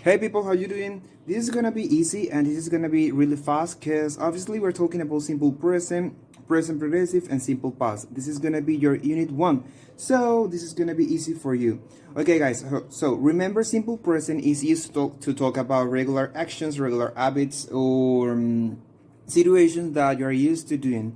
Hey people, how you doing? This is gonna be easy and this is gonna be really fast because obviously we're talking about simple present, present progressive, and simple past. This is gonna be your unit 1. So this is gonna be easy for you. Okay guys, so remember simple present is used to talk about regular actions, regular habits, or situations that you're used to doing.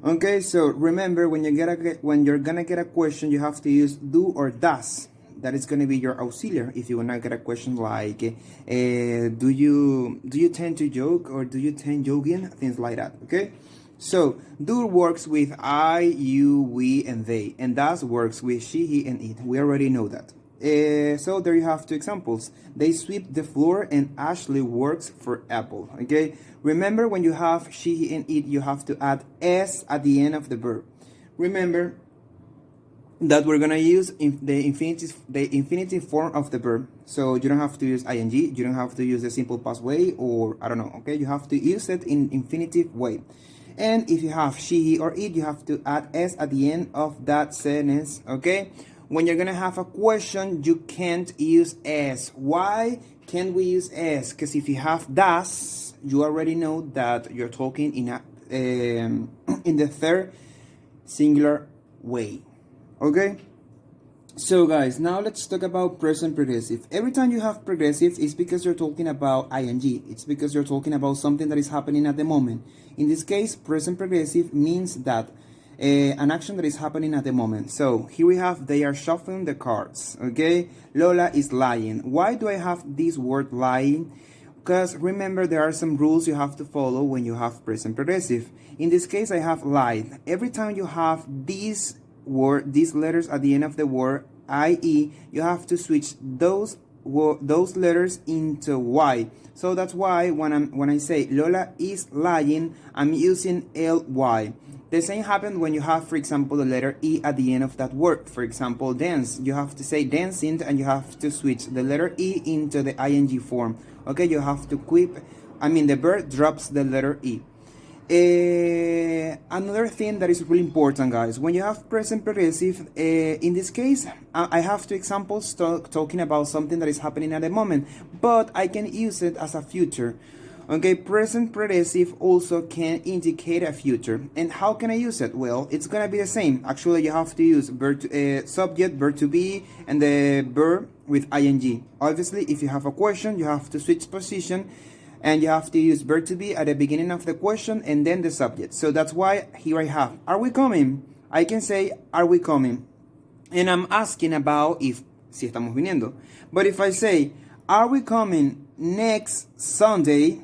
Okay, so remember when you're gonna get a question, you have to use do or does. That is gonna be your auxiliary if you wanna get a question like, do you tend to joke or do you tend joking? Things like that. Okay, so do works with I, you, we, and they, and does works with she, he, and it. We already know that. So there you have two examples. They sweep the floor and Ashley works for Apple. Okay, remember when you have she, he, and it, you have to add s at the end of the verb. Remember that we're gonna use the infinitive form of the verb. So you don't have to use ing, you don't have to use the simple past way, or I don't know. Okay, you have to use it in infinitive way. And if you have she, he, or it, you have to add s at the end of that sentence. Okay, when you're gonna have a question, you can't use s. Why can't we use s? Because if you have das, you already know that you're talking in a in the third singular way. Okay, so guys, now let's talk about present progressive. Every time you have progressive, it's because you're talking about ing. It's because you're talking about something that is happening at the moment. In this case, present progressive means that an action that is happening at the moment. So here we have they are shuffling the cards. Okay, Lola is lying. Why do I have this word lying? Because remember, there are some rules you have to follow when you have present progressive. In this case, I have lied. Every time you have these letters at the end of the word ie, you have to switch those letters into y. So that's why when I say Lola is lying, I'm using ly. The same happens when you have, for example, the letter e at the end of that word. For example, dance, you have to say dancing and you have to switch the letter e into the ing form. Okay, you have to the verb drops the letter e. Another thing that is really important, guys, when you have present progressive, in this case, I have two examples talking about something that is happening at the moment, but I can use it as a future. Okay, present progressive also can indicate a future. And how can I use it? Well, it's gonna be the same. Actually, you have to use subject, verb to be, and the verb with ing. Obviously, if you have a question, you have to switch position. And you have to use verb to be at the beginning of the question and then the subject. So that's why here I have, are we coming? I can say, are we coming? And I'm asking about si estamos viniendo. But if I say, are we coming next Sunday?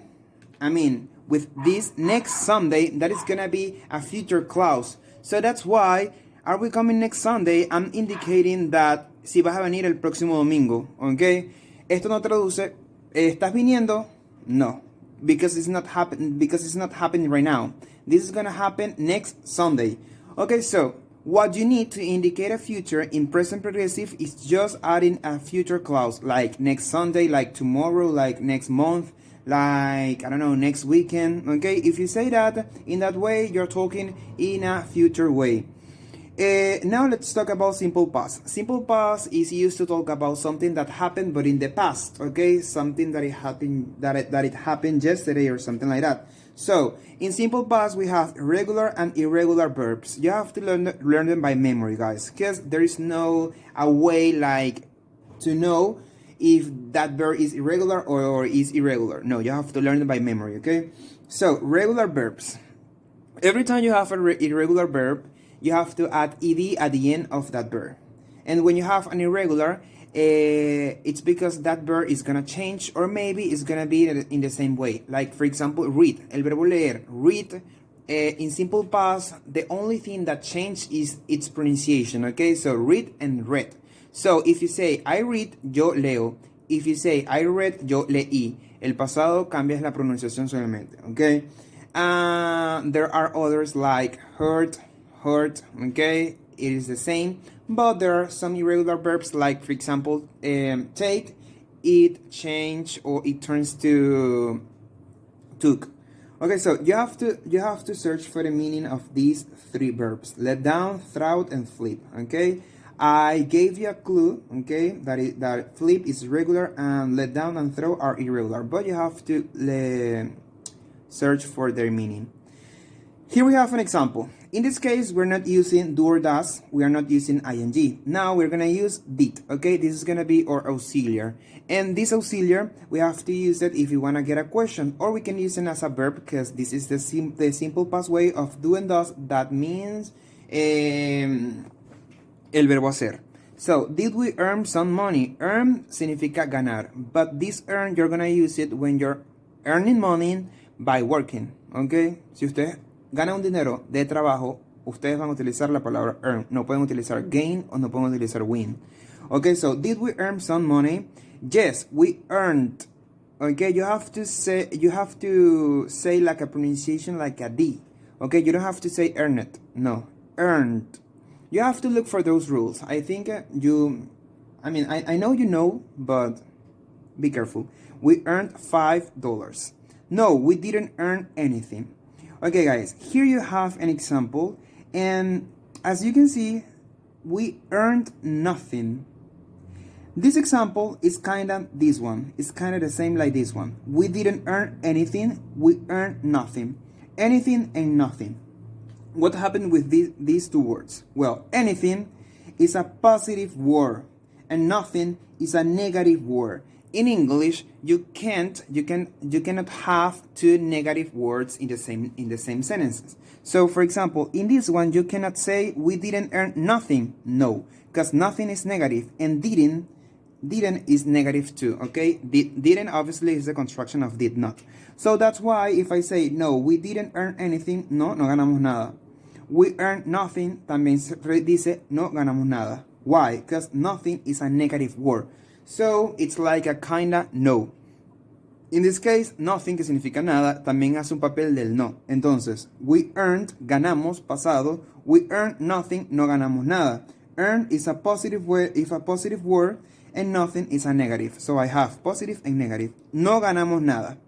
With this next Sunday, that is going to be a future clause. So that's why, are we coming next Sunday? I'm indicating that si vas a venir el próximo domingo. Okay? Esto no traduce, ¿estás viniendo? No, because it's not happening right now. This is gonna happen next Sunday. Okay, so what you need to indicate a future in present progressive is just adding a future clause, like next Sunday, like tomorrow, like next month, like I don't know, next weekend. Okay, if you say that in that way, you're talking in a future way. Now let's talk about simple past. Simple past is used to talk about something that happened but in the past, okay? Something that it happened yesterday or something like that. So, in simple past we have regular and irregular verbs. You have to learn them by memory, guys, because there is no a way like to know if that verb is irregular or is irregular. No, you have to learn them by memory, okay? So, regular verbs. Every time you have an irregular verb, you have to add ed at the end of that verb. And when you have an irregular, it's because that verb is gonna change, or maybe it's gonna be in the same way. Like, for example, read. El verbo leer. Read. In simple past, the only thing that changed is its pronunciation. Okay, so read and read. So if you say I read, yo leo. If you say I read, yo leí. El pasado cambias la pronunciación solamente. Okay. There are others like heard. Okay, it is the same, but there are some irregular verbs like, for example, take, eat, change, or it turns to took. Okay, so you have to search for the meaning of these three verbs: let down, throw, and flip. Okay, I gave you a clue, okay, that flip is regular and let down and throw are irregular, but you have to search for their meaning. Here we have an example. In this case, we're not using do or does, we are not using ing. Now we're gonna use did, okay? This is gonna be our auxiliary. And this auxiliary, we have to use it if you wanna get a question, or we can use it as a verb because this is the simple past way of do and does. That means el verbo hacer. So, did we earn some money? Earn significa ganar, but this earn you're gonna use it when you're earning money by working, okay? Si usted gana un dinero de trabajo, ustedes van a utilizar la palabra earn. No pueden utilizar gain o no pueden utilizar win. Okay, so did we earn some money? Yes, we earned. Okay, you have to say like a pronunciation like a D. Okay, you don't have to say earn it. No, earned. You have to look for those rules. I think I know you know, but be careful. We earned $5. No, we didn't earn anything. Okay, guys, here you have an example, and as you can see, we earned nothing. This example is kind of this one. It's kind of the same like this one. We didn't earn anything. We earned nothing. Anything and nothing. What happened with these two words? Well, anything is a positive word, and nothing is a negative word. In English, you cannot have two negative words in the same sentences. So, for example, in this one, you cannot say we didn't earn nothing. No, because nothing is negative, and didn't is negative too. Okay, didn't obviously is the construction of did not. So that's why if I say no, we didn't earn anything, no ganamos nada. We earned nothing, también se dice no ganamos nada. Why? Because nothing is a negative word. So, it's like a kinda no. In this case, nothing, que significa nada, también hace un papel del no. Entonces, we earned, ganamos, pasado. We earned nothing, no ganamos nada. Earn is a positive word, and nothing is a negative. So, I have positive and negative. No ganamos nada.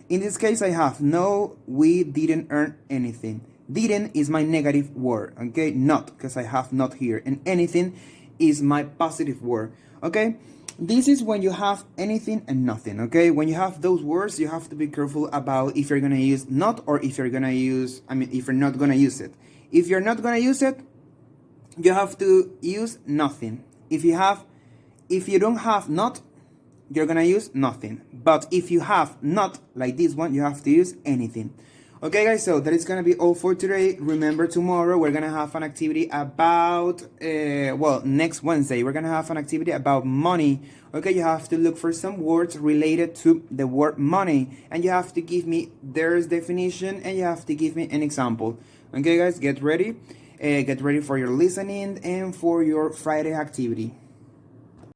In this case, I have no, we didn't earn anything. Didn't is my negative word, okay? Not, because I have not here. And anything is my positive word, okay? This is when you have anything and nothing, okay? When you have those words, you have to be careful about if you're going to use not or if you're going to use, if you're not going to use it. If you're not going to use it, you have to use nothing. If you don't have not, you're going to use nothing. But if you have not, like this one, you have to use anything. Okay, guys, so that is going to be all for today. Remember, tomorrow we're going to have an activity about, next Wednesday, we're going to have an activity about money. Okay, you have to look for some words related to the word money. And you have to give me their definition and you have to give me an example. Okay, guys, get ready. Get ready for your listening and for your Friday activity.